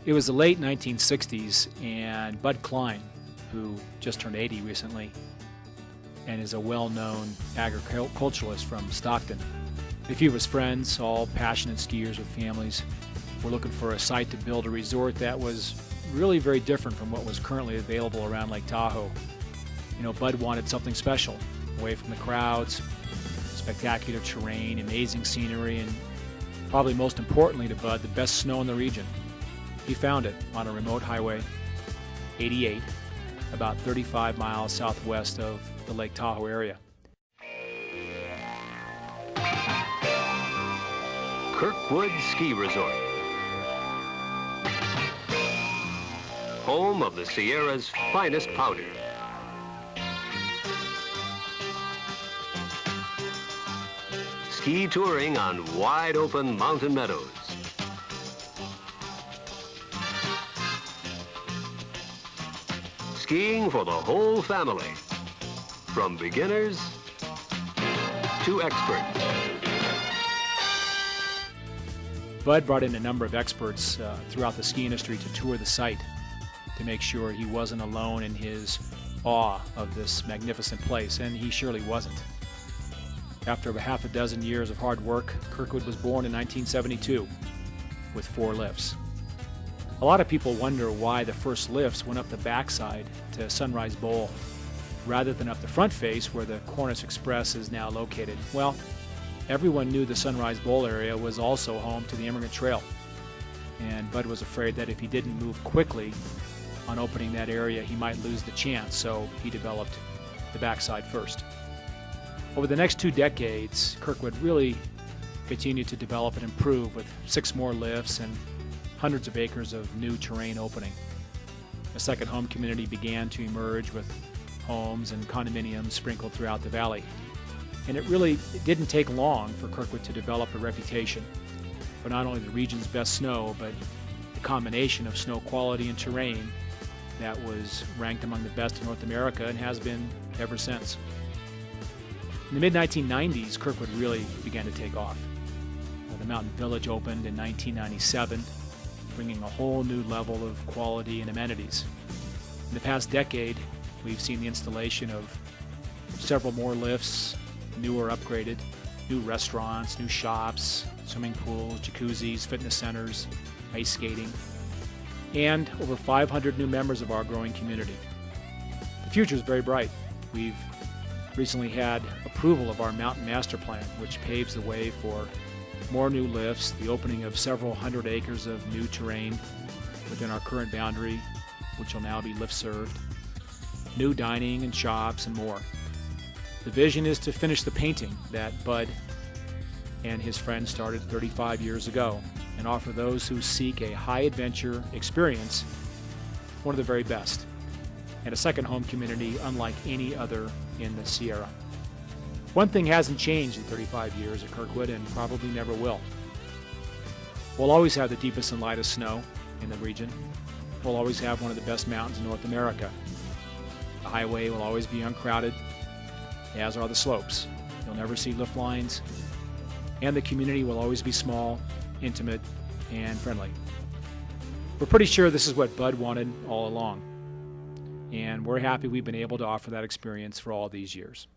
It was the late 1960s, and Bud Klein, who just turned 80 recently and is a well-known agriculturalist from Stockton. A few of his friends, all passionate skiers with families, were looking for a site to build a resort that was really very different from what was currently available around Lake Tahoe. Bud wanted something special, away from the crowds, spectacular terrain, amazing scenery, and probably most importantly to Bud, the best snow in the region. He found it on a remote highway, 88, about 35 miles southwest of the Lake Tahoe area. Kirkwood Ski Resort, home of the Sierra's finest powder. Ski touring on wide open mountain meadows. Skiing for the whole family, from beginners to experts. Bud brought in a number of experts throughout the ski industry to tour the site to make sure he wasn't alone in his awe of this magnificent place, and he surely wasn't. After about half a dozen years of hard work, Kirkwood was born in 1972 with 4 lifts. A lot of people wonder why the first lifts went up the backside to Sunrise Bowl rather than up the front face where the Cornice Express is now located. Well, everyone knew the Sunrise Bowl area was also home to the Immigrant Trail, and Bud was afraid that if he didn't move quickly on opening that area, he might lose the chance, so he developed the backside first. Over the next 2 decades, Kirkwood really continued to develop and improve with 6 more lifts and hundreds of acres of new terrain opening. A second home community began to emerge with homes and condominiums sprinkled throughout the valley. And it didn't take long for Kirkwood to develop a reputation for not only the region's best snow, but the combination of snow quality and terrain that was ranked among the best in North America and has been ever since. In the mid-1990s, Kirkwood really began to take off. The Mountain Village opened in 1997, bringing a whole new level of quality and amenities. In the past decade, we've seen the installation of several more lifts, new or upgraded, new restaurants, new shops, swimming pools, jacuzzis, fitness centers, ice skating, and over 500 new members of our growing community. The future is very bright. We've recently had approval of our Mountain Master Plan, which paves the way for more new lifts, the opening of several hundred acres of new terrain within our current boundary, which will now be lift served, new dining and shops, and more. The vision is to finish the painting that Bud and his friends started 35 years ago and offer those who seek a high adventure experience one of the very best, and a second home community unlike any other in the Sierra. One thing hasn't changed in 35 years at Kirkwood, and probably never will. We'll always have the deepest and lightest snow in the region. We'll always have one of the best mountains in North America. The highway will always be uncrowded, as are the slopes. You'll never see lift lines, and the community will always be small, intimate, and friendly. We're pretty sure this is what Bud wanted all along, and we're happy we've been able to offer that experience for all these years.